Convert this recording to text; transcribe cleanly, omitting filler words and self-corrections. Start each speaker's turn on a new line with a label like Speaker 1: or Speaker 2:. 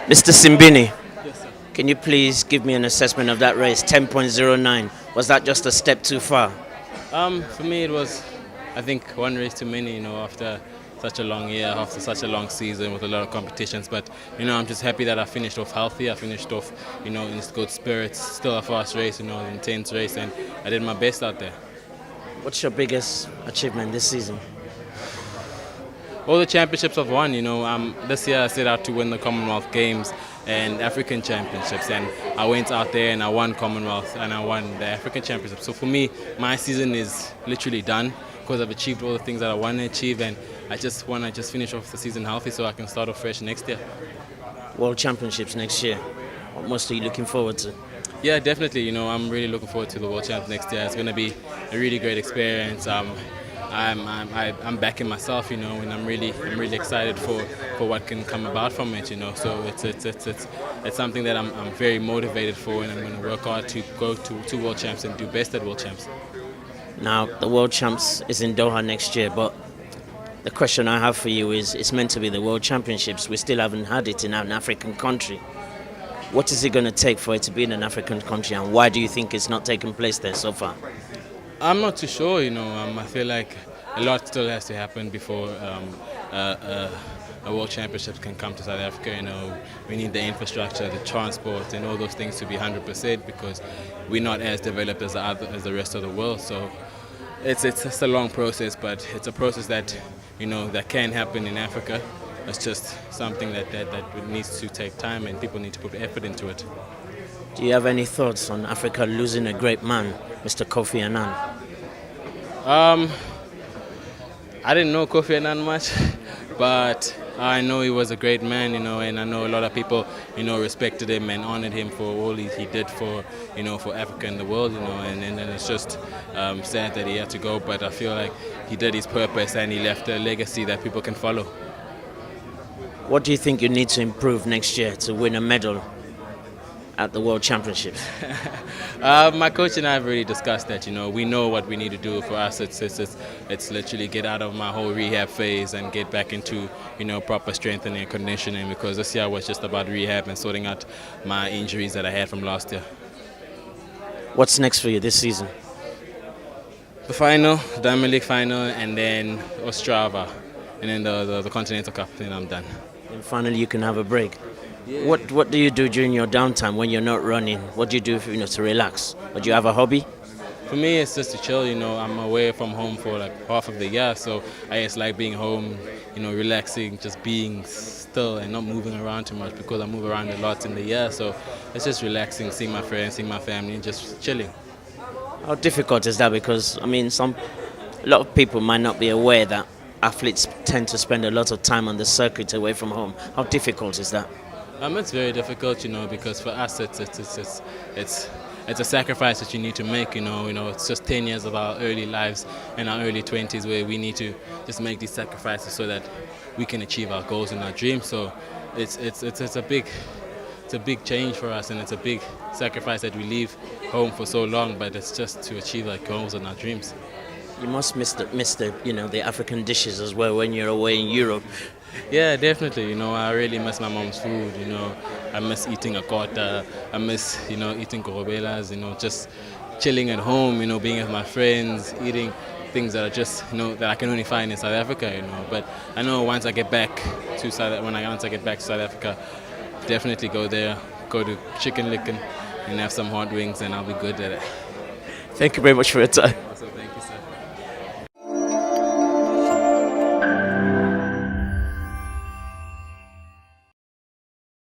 Speaker 1: Mr. Simbini,
Speaker 2: Yes, sir.
Speaker 1: can you please give me an assessment of that race? 10.09. Was that just a step too far?
Speaker 2: For me, it was, I think, one race too many. After such a long year, after such a long season with a lot of competitions. But I'm just happy that I finished off healthy. I finished off, in good spirits. Still a fast race, an intense race, and I did my best out there.
Speaker 1: What's your biggest achievement this season?
Speaker 2: All the championships I've won. This year I set out to win the Commonwealth Games and African Championships, and I went out there and I won Commonwealth and I won the African Championship. So for me, my season is literally done because I've achieved all the things that I want to achieve, and I just want to finish off the season healthy so I can start off fresh next year.
Speaker 1: World Championships next year. What most are you looking forward to?
Speaker 2: Yeah, definitely. I'm really looking forward to the World Champs next year. It's going to be a really great experience. I'm backing myself, and I'm really excited for what can come about from it, So it's something that I'm very motivated for, and I'm going to work hard to go to World Champs and do best at World Champs.
Speaker 1: Now, the World Champs is in Doha next year, but the question I have for you is, it's meant to be the World Championships. We still haven't had it in an African country. What is it going to take for it to be in an African country, and why do you think it's not taking place there so far?
Speaker 2: I'm not too sure, I feel like a lot still has to happen before a World Championship can come to South Africa. We need the infrastructure, the transport, and all those things to be 100% because we're not as developed as the rest of the world. So it's just a long process, but it's a process that that can happen in Africa. It's just something that needs to take time, and people need to put effort into it.
Speaker 1: Do you have any thoughts on Africa losing a great man, Mr. Kofi Annan?
Speaker 2: I didn't know Kofi Annan much, but I know he was a great man, and I know a lot of people, respected him and honored him for all he did for Africa and the world, and it's just sad that he had to go, but I feel like he did his purpose and he left a legacy that people can follow.
Speaker 1: What do you think you need to improve next year to win a medal at the World Championships?
Speaker 2: My coach and I have already discussed that. We know what we need to do. For us, it's literally get out of my whole rehab phase and get back into proper strengthening and conditioning, because this year was just about rehab and sorting out my injuries that I had from last year.
Speaker 1: What's next for you this season?
Speaker 2: The final, Diamond League final, and then Ostrava, and then the Continental Cup. Then I'm done.
Speaker 1: And finally, you can have a break.
Speaker 2: Yeah.
Speaker 1: What do you do during your downtime when you're not running? What do you do to relax? Or do you have a hobby?
Speaker 2: For me, it's just to chill. I'm away from home for like half of the year, so I just like being home, relaxing, just being still and not moving around too much because I move around a lot in the year. So it's just relaxing, seeing my friends, seeing my family, and just chilling.
Speaker 1: How difficult is that? Because a lot of people might not be aware that athletes tend to spend a lot of time on the circuit away from home. How difficult is that?
Speaker 2: It's very difficult, because for us it's a sacrifice that you need to make. It's just 10 years of our early lives and our early 20s where we need to just make these sacrifices so that we can achieve our goals and our dreams. So it's a big change for us, and it's a big sacrifice that we leave home for so long, but it's just to achieve our goals and our dreams.
Speaker 1: You must miss the African dishes as well when you're away in Europe.
Speaker 2: Yeah, definitely. I really miss my mom's food. I miss eating a kota. I miss, eating korobelas. Just chilling at home. Being with my friends, eating things that are just, that I can only find in South Africa. But I know once I get back to South Africa, definitely go there, go to Chicken Licken, and have some hot wings, and I'll be good at it.
Speaker 1: Thank you very much for your time.
Speaker 2: So,